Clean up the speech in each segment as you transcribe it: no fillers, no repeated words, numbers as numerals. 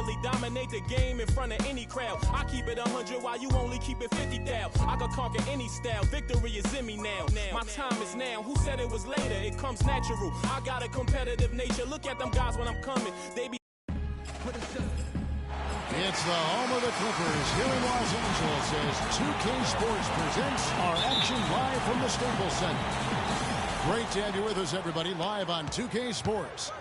single-handedly dominate the game in front of any crowd. I keep it 100 while you only keep it 50 thou. I can conquer any style, victory is in me now. My time is now, who said it was later? It comes natural, I got a competitive nature. Look at them guys when I'm coming, they be... It's the home of the Clippers here in Los Angeles as 2K Sports presents our action live from the Staples Center. Great to have you with us, everybody, live on 2K Sports.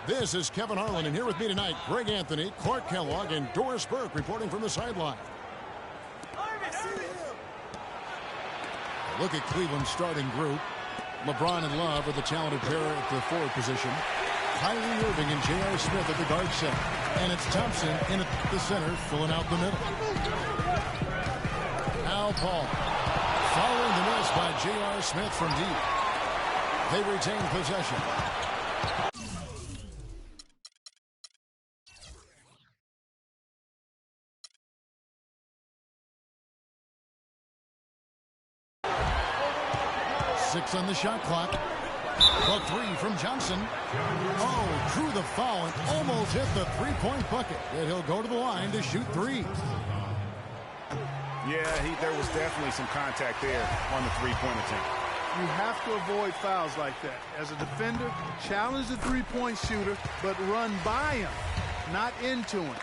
This is Kevin Harlan, and here with me tonight, Greg Anthony, Clark Kellogg, and Doris Burke reporting from the sideline. Look at Cleveland's starting group. LeBron and Love are the talented pair at the forward position. Kyrie Irving and J.R. Smith at the guard set. And it's Thompson in at the center, filling out the middle. Now Paul. Following the miss by J.R. Smith from deep. They retain possession. Six on the shot clock. The three from Johnson. Oh, drew the foul and almost hit the three-point bucket. And he'll go to the line to shoot three. Yeah, there was definitely some contact there on the three-point attempt. You have to avoid fouls like that. As a defender, challenge the three-point shooter, but run by him, not into him.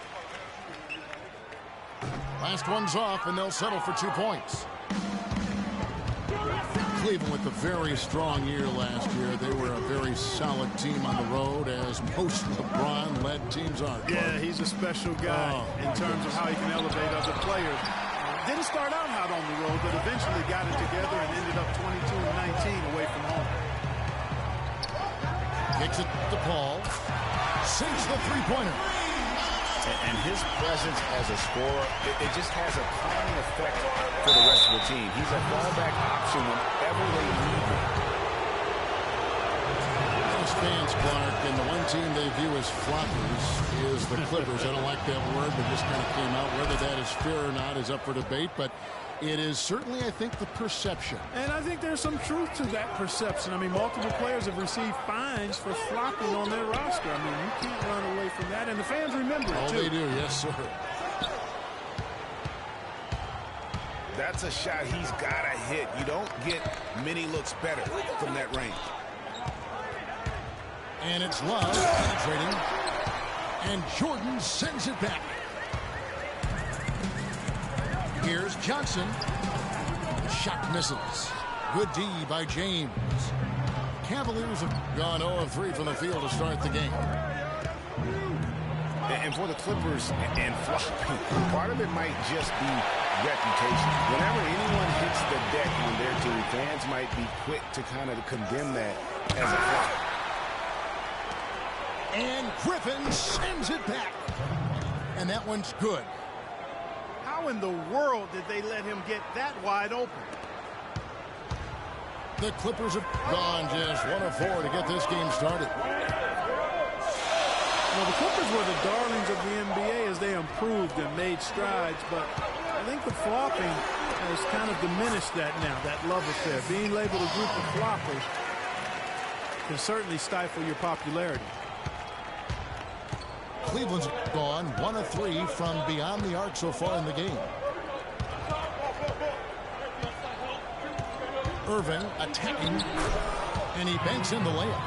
Last one's off, and they'll settle for 2 points. Cleveland with a very strong year last year. They were a very solid team on the road, as most LeBron-led teams are. Yeah, he's a special guy in terms of how he can elevate other players. Didn't start out hot on the road, but eventually got it together and ended up 22-19 away from home. Kicks it to Paul. Sinks the three-pointer. And his presence as a scorer, it just has a calming effect for the rest of the team. He's a fallback option whenever they need him. Those fans, Clark, and the one team they view as floppers is the Clippers. I don't like that word, but just kind of came out. Whether that is fair or not is up for debate, but it is certainly, I think, the perception. And I think there's some truth to that perception. I mean, multiple players have received fines for flopping on their roster. I mean, you can't run away from that, and the fans remember it, too. Oh, they do, yes, sir. That's a shot he's got to hit. You don't get many looks better from that range. And it's Love penetrating, and Jordan sends it back. Here's Johnson. Shot misses. Good D by James. Cavaliers have gone 0-3 from the field to start the game. And for the Clippers and flopping, part of it might just be reputation. Whenever anyone hits the deck on their team, fans might be quick to kind of condemn that as a flop. And Griffin sends it back. And that one's good. How in the world did they let him get that wide open? The Clippers have gone just 1 of 4 to get this game started. Well, the Clippers were the darlings of the NBA as they improved and made strides, but I think the flopping has kind of diminished that now, that love affair. Being labeled a group of floppers can certainly stifle your popularity. Cleveland's gone 1 of 3 from beyond the arc so far in the game. Irving attacking, and he banks in the layup.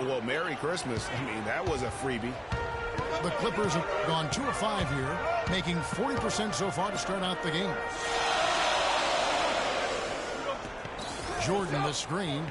Well, Merry Christmas. I mean, that was a freebie. The Clippers have gone 2 of 5 here, making 40% so far to start out the game. Jordan the screen.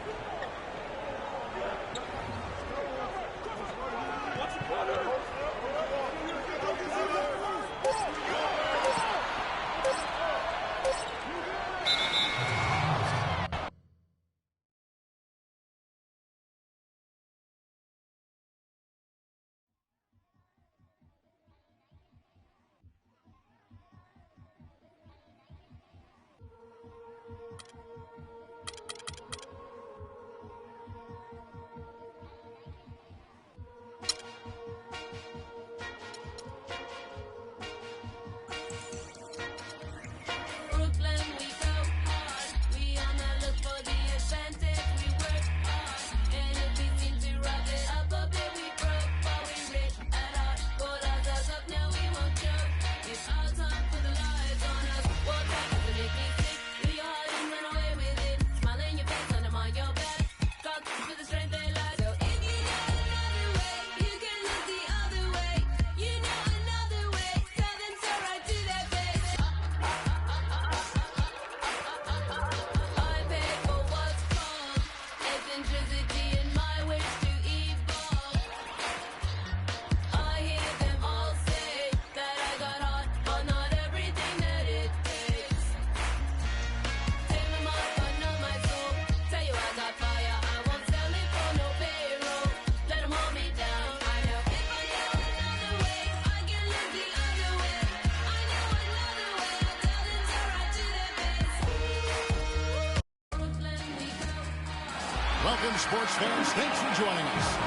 Welcome, sports fans. Thanks for joining us.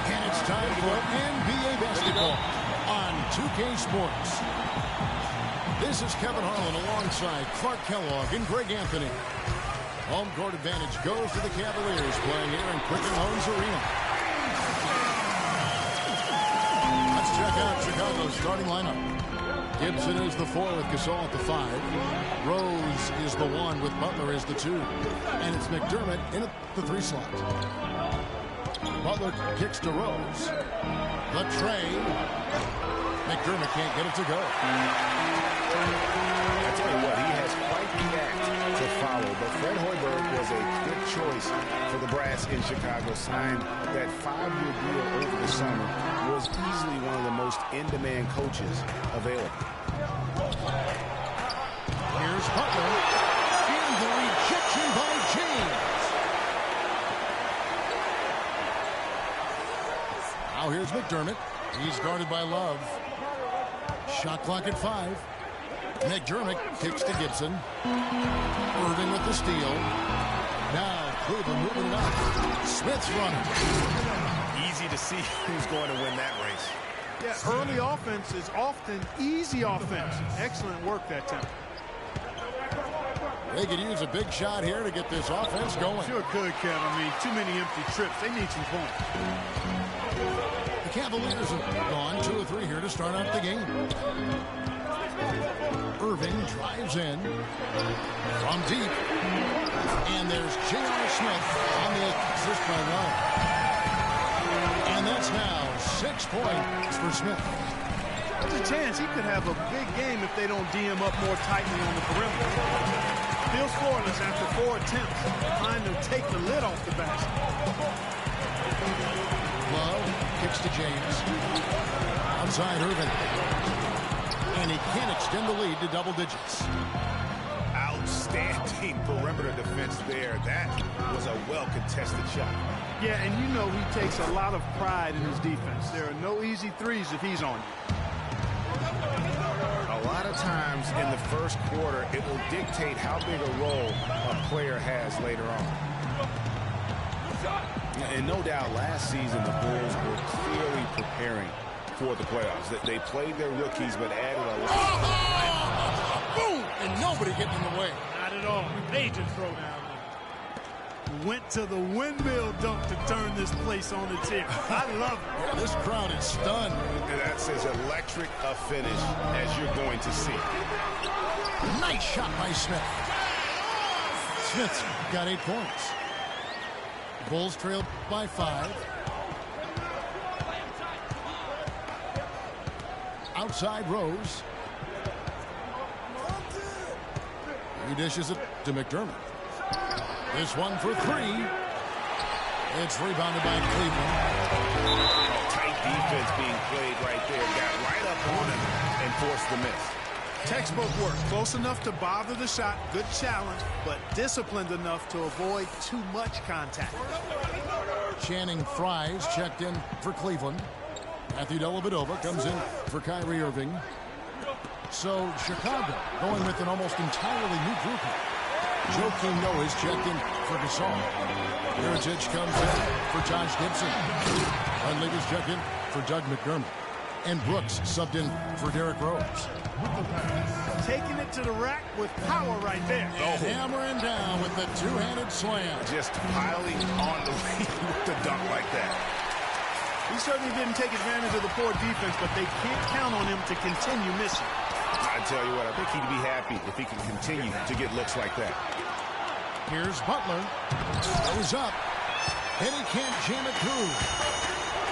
And it's time for NBA basketball on 2K Sports. This is Kevin Harlan alongside Clark Kellogg and Greg Anthony. Home court advantage goes to the Cavaliers playing here in Quicken Loans Arena. Let's check out Chicago's starting lineup. Gibson is the 4 with Gasol at the 5. Rose is the 1 with Butler as the 2. And it's McDermott in at the 3 slot. Butler kicks to Rose. The tray. McDermott can't get it to go. I tell you what, he has quite the act to follow. But Fred Hoiberg was a good choice for the Brass in Chicago. Signed that 5-year deal over the summer. Was easily one of the most in-demand coaches available. Here's Butler. And the rejection by James. Now here's McDermott. He's guarded by Love. Shot clock at 5. McDermott kicks to Gibson. Irving with the steal. Now Cleveland moving it up. Smith's running. Easy to see who's going to win that race. Yeah, early offense is often easy offense. Excellent work that time. They could use a big shot here to get this offense going. Sure could, Kev. I mean, too many empty trips. They need some points. The Cavaliers have gone 2 of 3 here to start out the game. Irving drives in from deep. And there's J.R. Smith on the assist by Love. And that's now 6 points for Smith. There's a chance he could have a big game if they don't D him up more tightly on the perimeter. Still scoreless after 4 attempts. Trying to take the lid off the basket. Love kicks to James. Outside Irving. And he can't extend the lead to double digits. Outstanding perimeter defense there. That was a well-contested shot. Yeah, and you know he takes a lot of pride in his defense. There are no easy threes if he's on you. A lot of times in the first quarter, it will dictate how big a role a player has later on. And no doubt last season the Bulls were clearly preparing for the playoffs. They played their rookies but added a lot. Boom! And nobody getting in the way. Not at all. Major throwdown. Went to the windmill dunk to turn this place on its ear. I love it. Yeah, this crowd is stunned. And that's as electric a finish as you're going to see. Nice shot by Smith. Smith's got 8 points. Bulls trail by 5. Outside Rose. He dishes it to McDermott. This one for 3. It's rebounded by Cleveland. Tight defense being played right there. Got right up on him and forced the miss. Textbook work. Close enough to bother the shot. Good challenge, but disciplined enough to avoid too much contact. Channing Fries checked in for Cleveland. Matthew Dellavedova comes in for Kyrie Irving. So Chicago going with an almost entirely new group. Joakim Noah is checked in for Gasol. Mirotic comes in for Taj Gibson. Huntley is checked in for Doug McDermott. And Brooks subbed in for Derrick Rose. Taking it to the rack with power right there. And hammering down with the two-handed slam. Just piling on the lead with the dunk like that. He certainly didn't take advantage of the poor defense, but they can't count on him to continue missing. I tell you what, I think he'd be happy if he can continue to get looks like that. Here's Butler. Goes up. And he can't jam it through.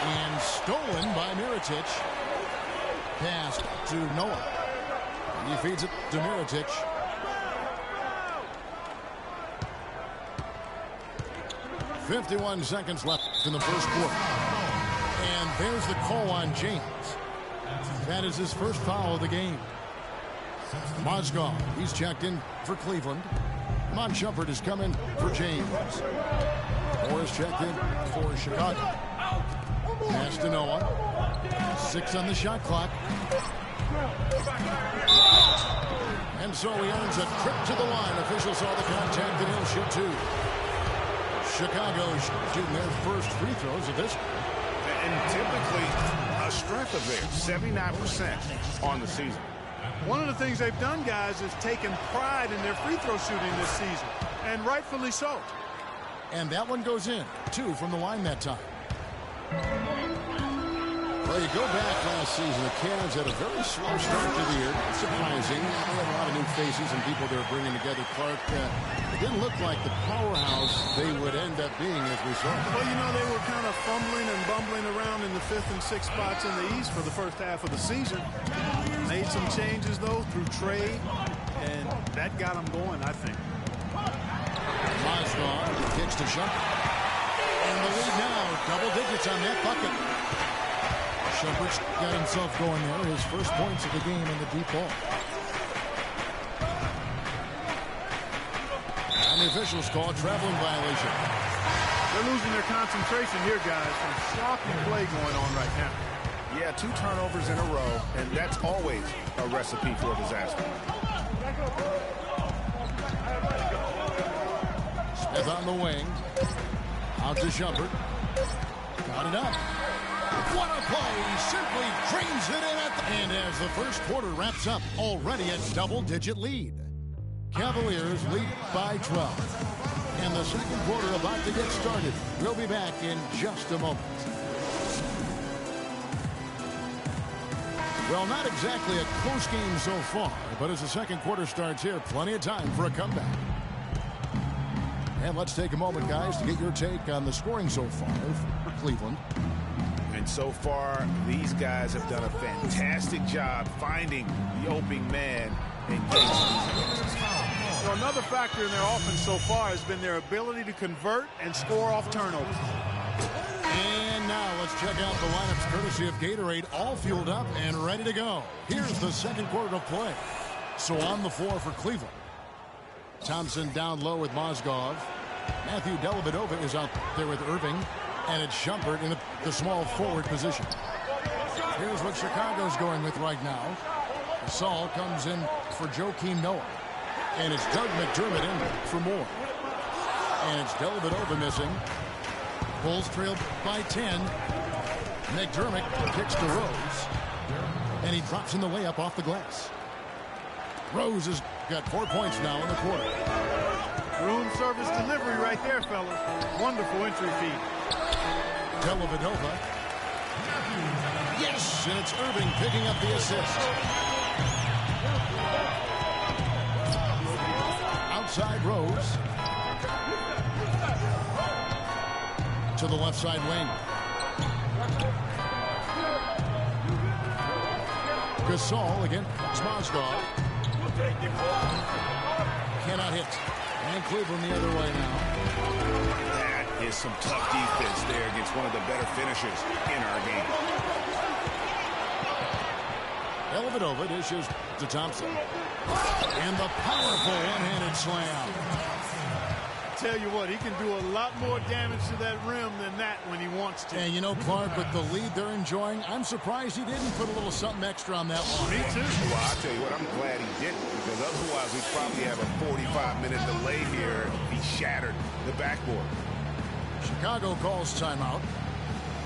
And stolen by Mirotic. Pass to Noah. He feeds it to Mirotic. .51 seconds left in the first quarter. And there's the call on James. That is his first foul of the game. Mozgov, he's checked in for Cleveland. Mon Shumpert is coming for James. Morris checked in for Chicago. Pass to Noah. 6 on the shot clock. And so he earns a trip to the line. Officials saw the contact and he'll shoot 2. Chicago shooting their first free throws of this. And typically a strength of theirs, 79% on the season. One of the things they've done, guys, is taken pride in their free throw shooting this season, and rightfully so. And that one goes in. 2 from the line that time. Well, you go back last season, the Cavs had a very slow start to the year. Surprising. They had a lot of new faces and people they were bringing together. Clark, it didn't look like the powerhouse they would end up being as we saw. Well, you know, they were kind of fumbling and bumbling around in the 5th and 6th spots in the East for the first half of the season. Made some changes, though, through trade, and that got them going, I think. Mozgov kicks to Shumpert. And the lead now, double digits on that bucket. Shumpert's got himself going there. His first points of the game in the deep ball. And the officials call a traveling violation. They're losing their concentration here, guys. Some sloppy play going on right now. Yeah, 2 turnovers in a row, and that's always a recipe for disaster. Smith on the wing. Out to Shumpert. Got it up. What a play. He simply drains it in at the... And as the first quarter wraps up, already a double-digit lead. Cavaliers lead by 12. And the second quarter about to get started. We'll be back in just a moment. Well, not exactly a close game so far, but as the second quarter starts here, plenty of time for a comeback. And let's take a moment, guys, to get your take on the scoring so far for Cleveland. And so far, these guys have done a fantastic job finding the opening man and getting some. So another factor in their offense so far has been their ability to convert and score off turnovers. And now let's check out the lineups courtesy of Gatorade, all fueled up and ready to go. Here's the second quarter of play. So on the floor for Cleveland. Thompson down low with Mozgov. Matthew Dellavedova is out there with Irving. And it's Shumpert in the small forward position. Here's what Chicago's going with right now. Gasol comes in for Joakim Noah. And it's Doug McDermott in for more. And it's Dellavedova missing. Bulls trailed by 10. McDermott kicks to Rose. And he drops in the layup off the glass. Rose has got 4 points now in the quarter. Room service delivery right there, fellas. Wonderful entry feed. Dellavedova. Yes, and it's Irving picking up the assist. Outside Rose. To the left side wing. Gasol against Mozgov. Cannot hit. And Cleveland the other way now. That is some tough defense there against one of the better finishers in our game. Dellavedova dishes to Thompson. And the powerful one-handed slam. Tell you what, he can do a lot more damage to that rim than that when he wants to. And you know, Clark, with the lead they're enjoying, I'm surprised he didn't put a little something extra on that one. Me too. Well, I'll tell you what, I'm glad he didn't, because otherwise we'd probably have a 45-minute delay here if he shattered the backboard. Chicago calls timeout.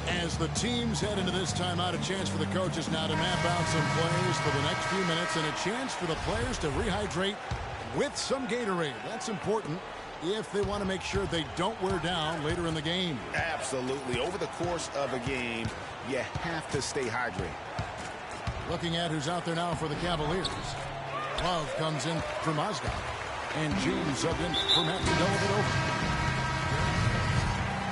As the teams head into this timeout, a chance for the coaches now to map out some plays for the next few minutes and a chance for the players to rehydrate with some Gatorade. That's important if they want to make sure they don't wear down later in the game. Absolutely. Over the course of a game, you have to stay hydrated. Looking at who's out there now for the Cavaliers. Love comes in for Mozgov. And James subbed in for Matthew Dellavedova.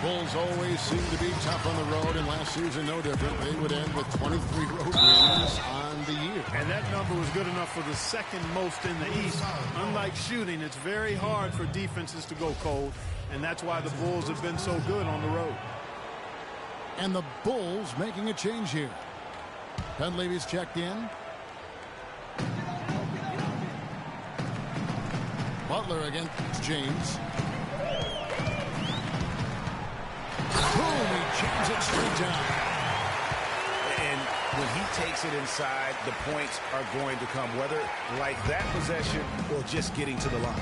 Bulls always seem to be tough on the road, and last season no different. They would end with 23 road wins on the year. And that number was good enough for the second most in the East. Unlike shooting, it's very hard for defenses to go cold, and that's why the Bulls have been so good on the road. And the Bulls making a change here. Dunleavy's checked in. Butler against James. Boom, he jams it straight down. And when he takes it inside, the points are going to come, whether like that possession or just getting to the line.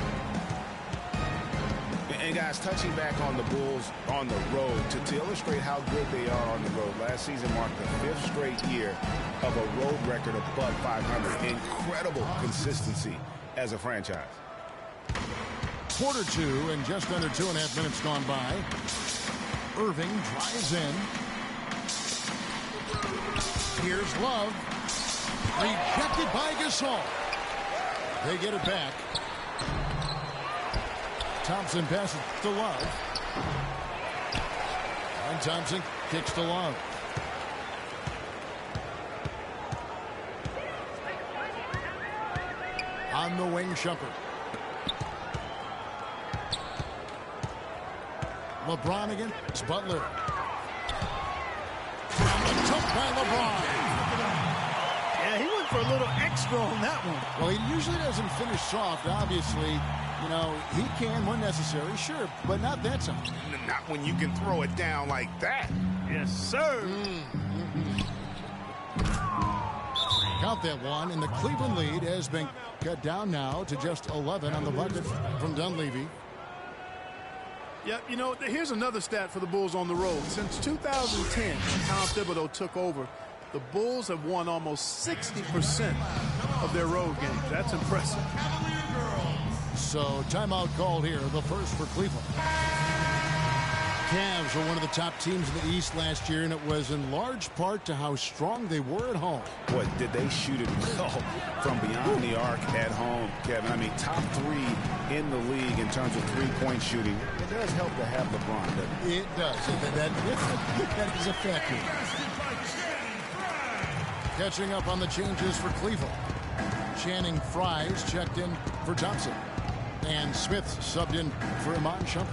And guys, touching back on the Bulls on the road, to illustrate how good they are on the road, last season marked the 5th straight year of a road record above 500. Incredible consistency as a franchise. Quarter 2 and just under 2.5 minutes gone by. Irving drives in. Here's Love. Rejected by Gasol. They get it back. Thompson passes to Love. And Thompson kicks to Love. On the wing, Shumpert. LeBron against Butler. Took by LeBron. Yeah, he went for a little extra on that one. Well, he usually doesn't finish soft, obviously. You know, he can when necessary, sure, but not that time. Not when you can throw it down like that. Yes, sir. Count that one, and the Cleveland lead has been cut down now to just 11 on the bucket from Dunleavy. Yep, you know, here's another stat for the Bulls on the road. Since 2010, when Tom Thibodeau took over, the Bulls have won almost 60% of their road games. That's impressive. So, timeout called here, the first for Cleveland. Cavs were one of the top teams in the East last year, and it was in large part to how strong they were at home. Boy, did they shoot it well from beyond the arc at home, Kevin. I mean, top 3 in the league in terms of three-point shooting. It does help to have LeBron, doesn't it? It does. That is a factor. Catching up on the changes for Cleveland. Channing Fries checked in for Thompson. And Smith subbed in for Iman Shumpert.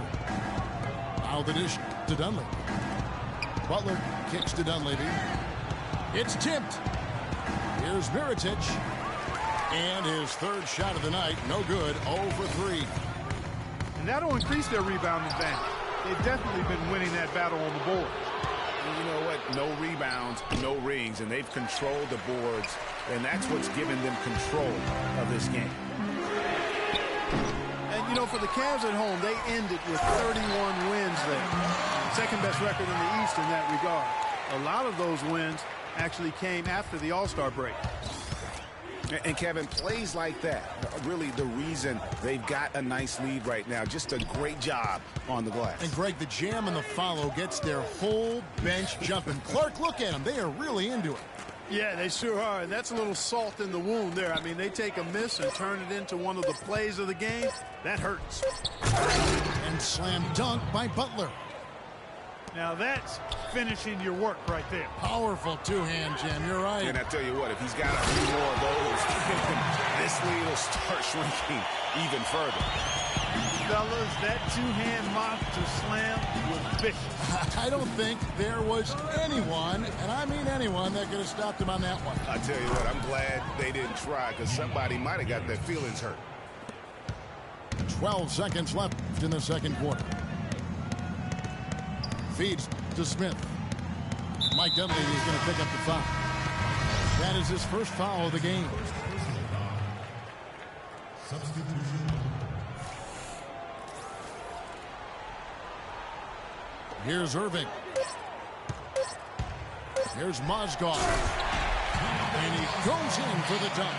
Now the dish to Dunleavy. Butler kicks to Dunleavy. It's tipped. Here's Mirotic. And his third shot of the night. No good. 0 for 3. And that'll increase their rebound advantage. They've definitely been winning that battle on the board. And you know what? No rebounds, no rings, and they've controlled the boards, and that's what's given them control of this game. And, you know, for the Cavs at home, they ended with 31 wins there. Second best record in the East in that regard. A lot of those wins actually came after the All-Star break. And Kevin, plays like that, really the reason they've got a nice lead right now. Just a great job on the glass. And Greg, the jam and the follow gets their whole bench jumping. Clark, look at them. They are really into it. Yeah, they sure are. And that's a little salt in the wound there. I mean, they take a miss and turn it into one of the plays of the game. That hurts. And slam dunk by Butler. Now that's finishing your work right there. Powerful two-hand jam. You're right. And I tell you what, if he's got a few more of those, this lead will start shrinking even further. Fellas, that two-hand monster slam was vicious. I don't think there was anyone, and I mean anyone, that could have stopped him on that one. I tell you what, I'm glad they didn't try, because somebody might have got their feelings hurt. 12 seconds left in the second quarter. Feeds to Smith. Mike Dunleavy is going to pick up the foul. That is his first foul of the game. Here's Irving. Here's Mozgov. And he goes in for the dunk.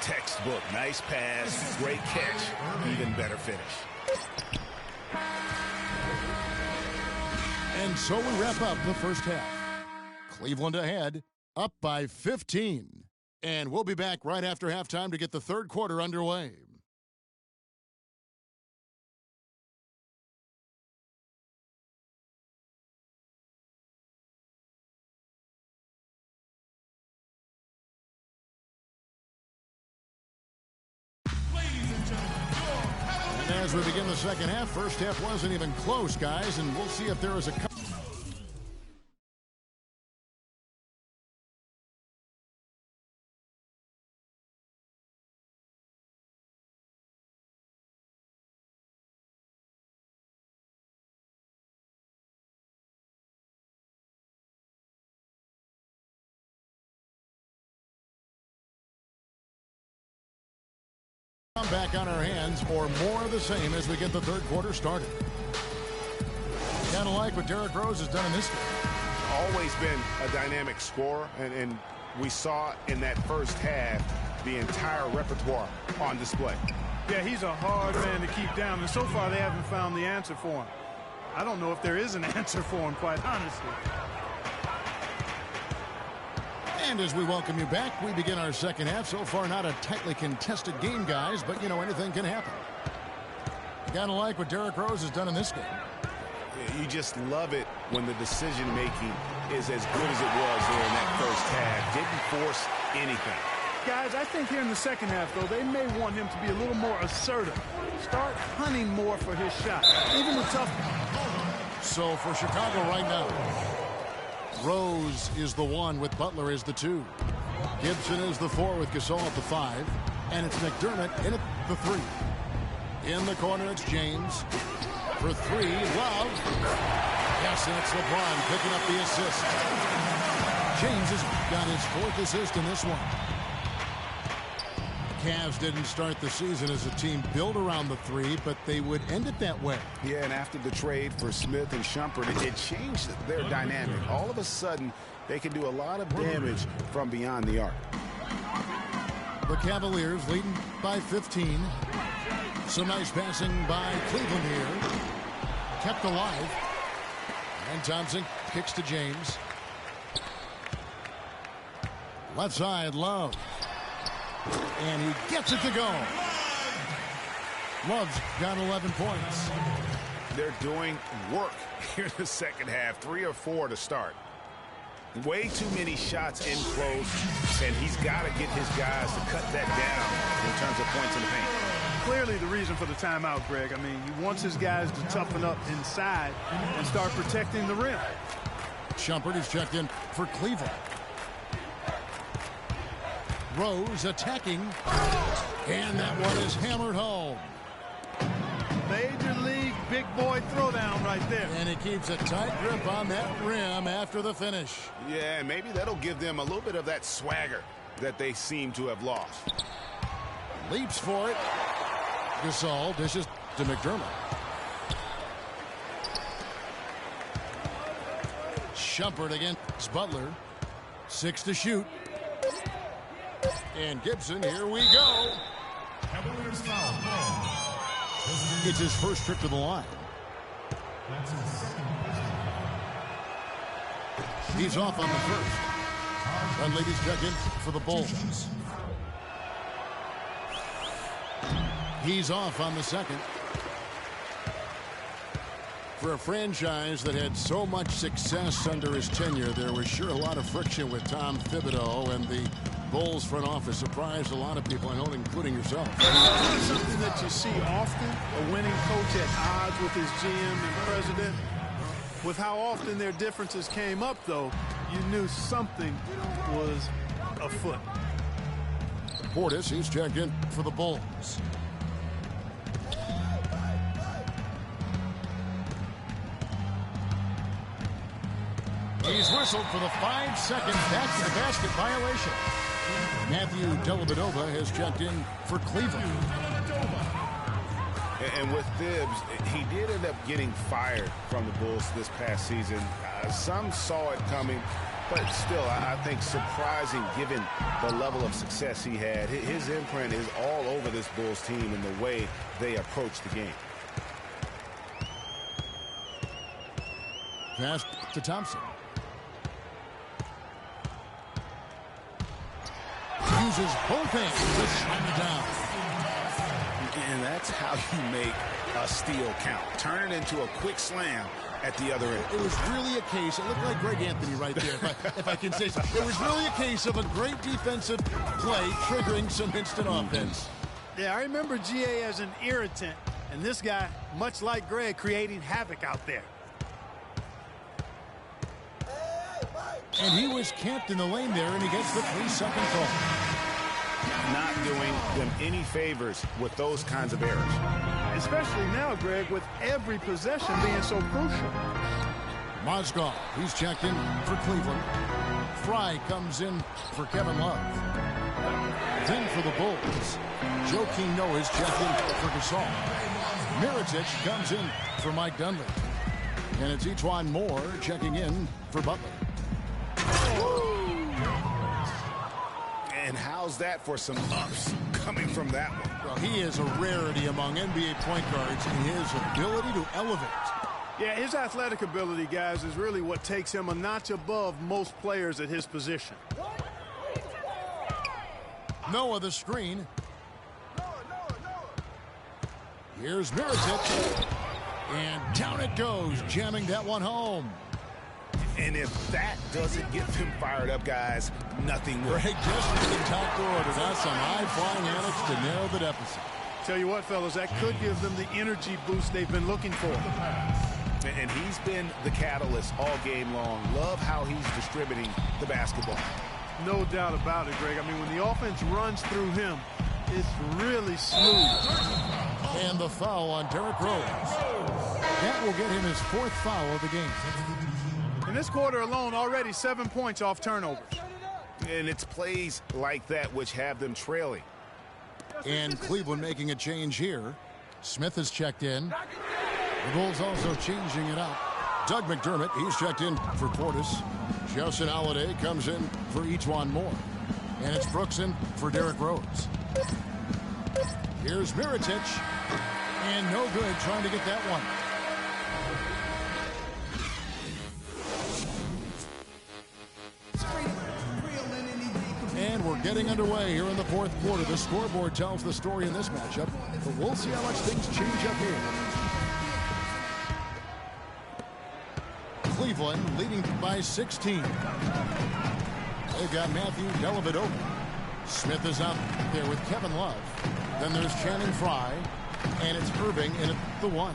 Textbook, nice pass, great catch, even better finish. And so we wrap up the first half. Cleveland ahead, up by 15. And we'll be back right after halftime to get the third quarter underway. And as we begin the second half, first half wasn't even close, guys, and we'll see if there is a Back on our hands for more of the same as we get the third quarter started. Kind of like what Derrick Rose has done in this game. Always been a dynamic scorer, and we saw in that first half the entire repertoire on display. Yeah, he's a hard man to keep down, and so far they haven't found the answer for him. I don't know if there is an answer for him, quite honestly. And as we welcome you back, we begin our second half. So far, not a tightly contested game, guys, but, you know, anything can happen. You gotta like what Derrick Rose has done in this game. You just love it when the decision-making is as good as it was there in that first half. Didn't force anything. Guys, I think here in the second half, though, they may want him to be a little more assertive. Start hunting more for his shot, even the tough one. So for Chicago right now, Rose is the 1 with Butler as the 2. Gibson is the 4 with Gasol at the 5. And it's McDermott in at the 3. In the corner, it's James. For 3, Love. Yes, and it's LeBron picking up the assist. James has got his 4th assist in this one. Cavs didn't start the season as a team built around the 3, but they would end it that way. Yeah, and after the trade for Smith and Shumpert, it changed their dynamic. All of a sudden, they can do a lot of damage from beyond the arc. The Cavaliers leading by 15. Some nice passing by Cleveland here. Kept alive. And Thompson kicks to James. Left side, Love. And he gets it to go. Love's got 11 points. They're doing work here in the second half. 3 or 4 to start. Way too many shots in close, and he's got to get his guys to cut that down in terms of points in the paint. Clearly the reason for the timeout, Greg. I mean, he wants his guys to toughen up inside and start protecting the rim. Shumpert is checked in for Cleveland. Rose attacking, and that one is hammered home. Major league big boy throwdown right there. And he keeps a tight grip on that rim after the finish. Yeah, maybe that'll give them a little bit of that swagger that they seem to have lost. Leaps for it. Gasol dishes to McDermott. Shumpert against Butler. 6 to shoot. And Gibson, here we go. Cavaliers foul. It's his first trip to the line. That's his second. He's off on the first. And ladies check in for the Bulls. He's off on the second. For a franchise that had so much success under his tenure, there was sure a lot of friction with Tom Thibodeau, and the Bulls front office surprised a lot of people, I know, including yourself. It's something that you see often, a winning coach at odds with his GM and president. With how often their differences came up, though, you knew something was afoot. Portis, he's checked in for the Bulls. He's whistled for the 5-second back to the basket violation. Matthew Dellavedova has checked in for Cleveland. And with Thibs, he did end up getting fired from the Bulls this past season. Some saw it coming, but still, I think surprising given the level of success he had. His imprint is all over this Bulls team and the way they approach the game. Pass to Thompson. Uses both hands to slam it down. And that's how you make a steal count. Turn it into a quick slam at the other end. It was really a case, it looked like Greg Anthony right there, if I can say so. It was really a case of a great defensive play triggering some instant offense. Yeah, I remember GA as an irritant, and this guy, much like Greg, creating havoc out there. And he was camped in the lane there, and he gets the 3-second call. Not doing them any favors with those kinds of errors. Especially now, Greg, with every possession being so crucial. Mozgov, he's checked in for Cleveland. Fry comes in for Kevin Love. Then for the Bulls, Joakim Noah's checked in for Gasol. Mirotic comes in for Mike Dunleavy. And it's Etuan Moore checking in for Butler. And how's that for some ups coming from that one? Well, he is a rarity among NBA point guards in his ability to elevate. Yeah, his athletic ability, guys, is really what takes him a notch above most players at his position. Noah the screen. Here's Mirotic. And down it goes, jamming that one home. And if that doesn't get them fired up, guys, nothing will. Greg just in top the order. That's some high-flying antics to narrow the deficit. Tell you what, fellas, that could give them the energy boost they've been looking for. And he's been the catalyst all game long. Love how he's distributing the basketball. No doubt about it, Greg. I mean, when the offense runs through him, it's really smooth. And the foul on Derrick Rose. That will get him his 4th foul of the game. In this quarter alone, already 7 points off turnovers. And it's plays like that which have them trailing. And Cleveland making a change here. Smith has checked in. The Bulls also changing it up. Doug McDermott, he's checked in for Portis. Justin Holiday comes in for Etuan Moore. And it's Brooks in for Derrick Rose. Here's Mirotic. And no good trying to get that one. And we're getting underway here in the 4th quarter. The scoreboard tells the story in this matchup, but we'll see how much things change up here. Cleveland leading by 16. They've got Matthew Dellavedova. Smith is out there with Kevin Love. Then there's Channing Frye, and it's Irving in at the 1.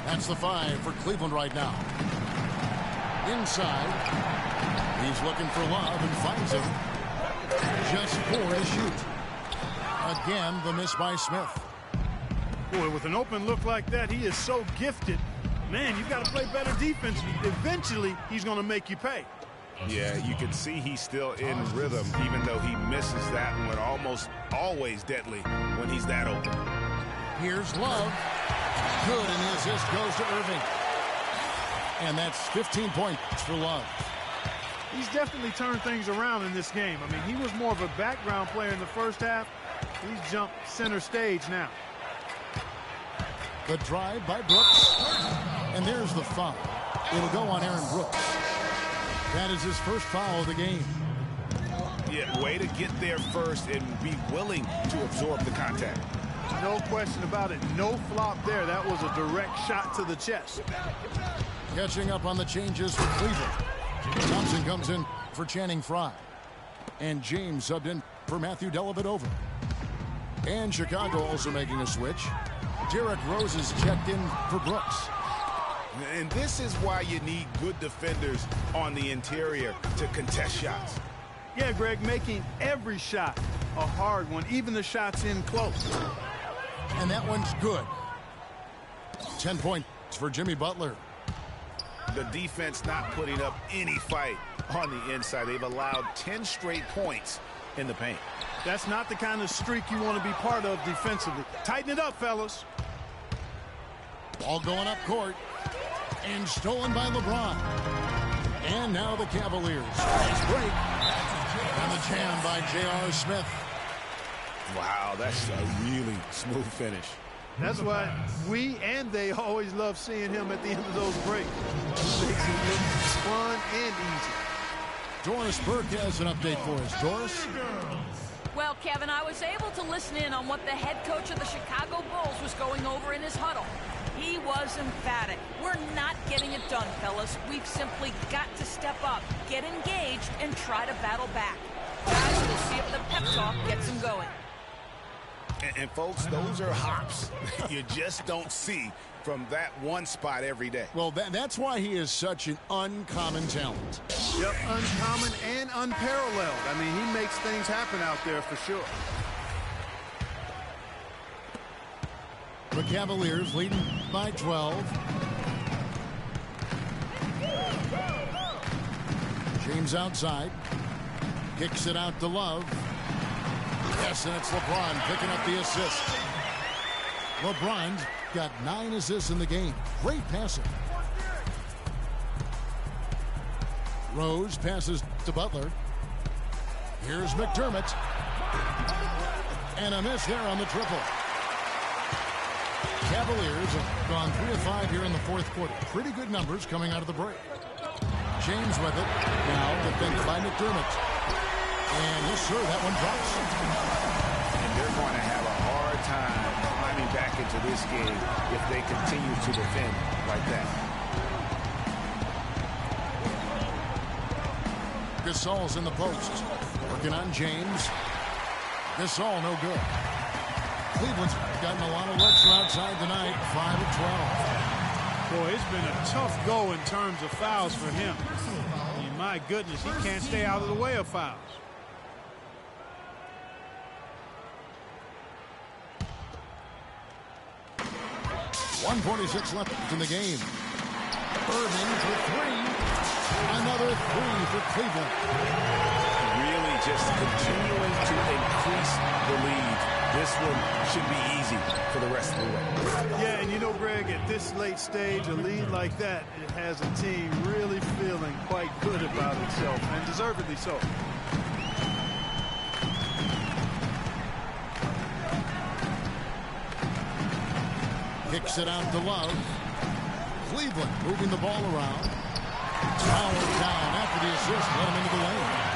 That's the 5 for Cleveland right now. Inside, he's looking for Love and finds him. Just 4 to shoot. Again, the miss by Smith. Boy, with an open look like that, he is so gifted. Man, you've got to play better defense. Eventually, he's going to make you pay. Yeah, you can see he's still in rhythm, even though he misses that one. Almost always deadly when he's that open. Here's Love. Good, and the assist goes to Irving. And that's 15 points for Love. He's definitely turned things around in this game. I mean, he was more of a background player in the first half. He's jumped center stage now. The drive by Brooks. And there's the foul. It'll go on Aaron Brooks. That is his first foul of the game. Yeah, way to get there first and be willing to absorb the contact. No question about it. No flop there. That was a direct shot to the chest. Catching up on the changes for Cleveland. Thompson comes in for Channing Frye. And James subbed in for Matthew Dellavedova. And Chicago also making a switch. Derrick Rose is checked in for Brooks. And this is why you need good defenders on the interior to contest shots. Yeah, Greg, making every shot a hard one, even the shots in close. And that one's good. 10 points for Jimmy Butler. The defense not putting up any fight on the inside. They've allowed 10 straight points in the paint. That's not the kind of streak you want to be part of defensively. Tighten it up, fellas. Ball going up court. And stolen by LeBron. And now the Cavaliers. Nice break. And the jam by J.R. Smith. Wow, that's a really smooth finish. That's why we and they always love seeing him at the end of those breaks. Makes it look fun and easy. Doris Burke has an update for us. Doris? Well, Kevin, I was able to listen in on what the head coach of the Chicago Bulls was going over in his huddle. He was emphatic. We're not getting it done, fellas. We've simply got to step up, get engaged, and try to battle back. Guys, we'll see if the pep talk gets him going. And folks, those are hops you just don't see from that one spot every day. Well, that's why he is such an uncommon talent. Yep, uncommon and unparalleled. I mean, he makes things happen out there for sure. The Cavaliers leading by 12. James James outside. Kicks it out to Love. Yes, and it's LeBron picking up the assist. LeBron's got 9 assists in the game. Great passing. Rose passes to Butler. Here's McDermott. And a miss there on the triple. Cavaliers have gone 3 of 5 here in the fourth quarter. Pretty good numbers coming out of the break. James with it. Now defended by McDermott. And yes, sir, that one drops. And they're going to have a hard time climbing back into this game if they continue to defend like that. Gasol's in the post. Working on James. Gasol no good. Cleveland's gotten a lot of looks from outside tonight. 5 of 12. Boy, it's been a tough go in terms of fouls for him. I mean, my goodness, he can't stay out of the way of fouls. .146 left in the game. Irving for 3. Another 3 for Cleveland. Really just continuing to increase the lead. This one should be easy for the rest of the way. Yeah, and you know, Greg, at this late stage, a lead like that, it has a team really feeling quite good about itself, and deservedly so. Kicks it out to Love. Cleveland moving the ball around. Power down after the assist. Let him into the lane.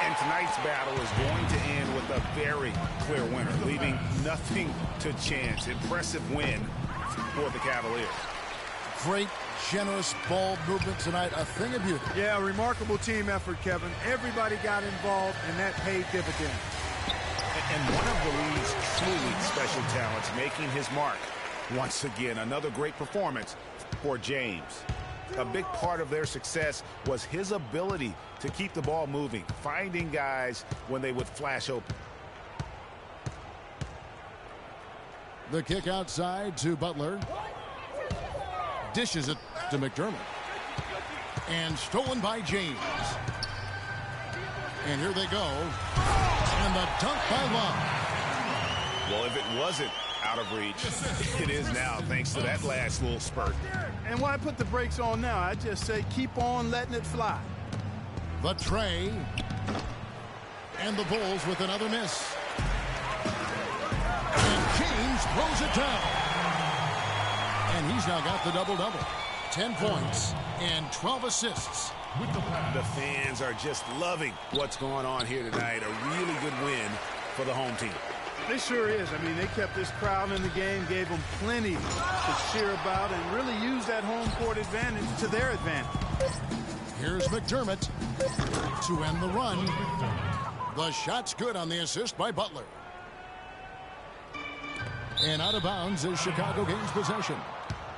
And tonight's battle is going to end with a very clear winner, leaving nothing to chance. Impressive win for the Cavaliers. Great, generous ball movement tonight. A thing of beauty. Yeah, remarkable team effort, Kevin. Everybody got involved, and that paid dividends. And one of the league's truly special talents making his mark. Once again, another great performance for James. A big part of their success was his ability to keep the ball moving, finding guys when they would flash open. The kick outside to Butler. Dishes it to McDermott. And stolen by James. And here they go. And the dunk by Love. Well, if it wasn't out of reach, it is now, thanks to that last little spurt. And why put the brakes on now? I just say keep on letting it fly. The tray. And the Bulls with another miss. And James throws it down. And he's now got the double-double. 10 points and 12 assists. The fans are just loving what's going on here tonight. A really good win for the home team. It sure is. I mean, they kept this crowd in the game, gave them plenty to cheer about, and really used that home court advantage to their advantage. Here's McDermott to end the run. The shot's good on the assist by Butler. And out of bounds is Chicago gains possession.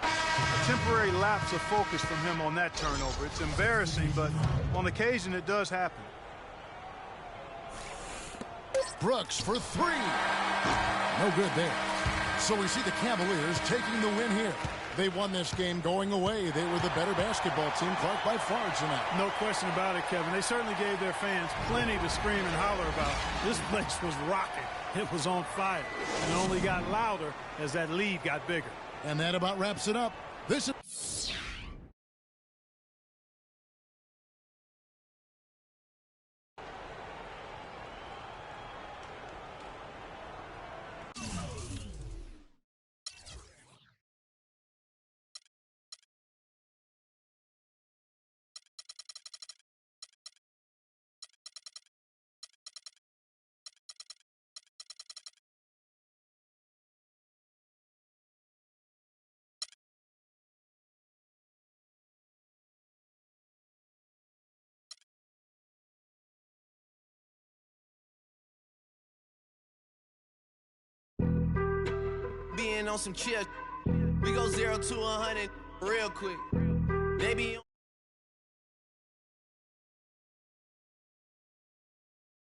A temporary lapse of focus from him on that turnover. It's embarrassing, but on occasion it does happen. Brooks for 3. No good there. So we see the Cavaliers taking the win here. They won this game going away. They were the better basketball team, Clark, by far tonight. No question about it, Kevin. They certainly gave their fans plenty to scream and holler about. This place was rocking. It was on fire. And it only got louder as that lead got bigger. And that about wraps it up. This is being on some chill. We go 0 to 100 real quick. They be